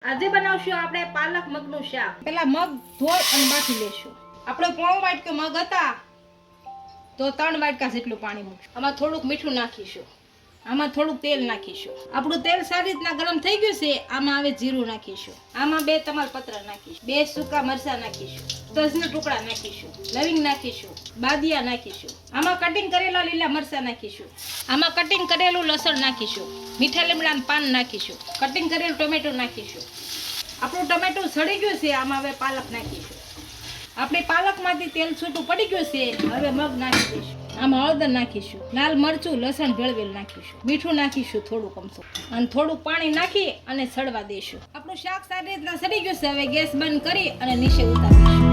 આજે બનાવશું આપણે પાલક મગનું શાક। પેલા મગ ધોઈ અને બાફી લેશું। આપણે પોણો વાટકો મગ હતા તો 3 વાટકા જેટલું પાણી મૂકશું। આમાં થોડુંક મીઠું નાખીશું, આમાં થોડુંક તેલ નાખીશું। આપણું તેલ સારી રીતના ગરમ થઈ ગયું છે। આમાં હવે જીરું નાખીશું, આમાં 2 તમાલપત્ર નાખીશું, 2 સૂકા મરચા નાખીશું, તજના ટુકડા નાખીશું, લવિંગ નાખીશું, બાદિયા નાખીશું, આમાં કટિંગ કરેલા લીલા મરચા નાખીશું, આમાં કટિંગ કરેલું લસણ નાખીશું, મીઠા લીમડાના પાન નાખીશું, કટિંગ કરેલું ટમેટું નાખીશું। આપણું ટમેટું સડી ગયું છે, આમાં હવે પાલક નાખીશું। આપણે પાલકમાંથી તેલ છૂટું પડી ગયું છે, હવે મગ નાખી દઈશું। આમાં હળદર નાખીશું, લાલ મરચું લસણ ભેળવેલ નાખીશું, મીઠું નાખીશું થોડું કમસું, અને થોડું પાણી નાખી અને સડવા દઈશું। આપણું શાક સારી રીતના સડી ગયું છે, હવે ગેસ બંધ કરી અને નીચે ઉતારીશું।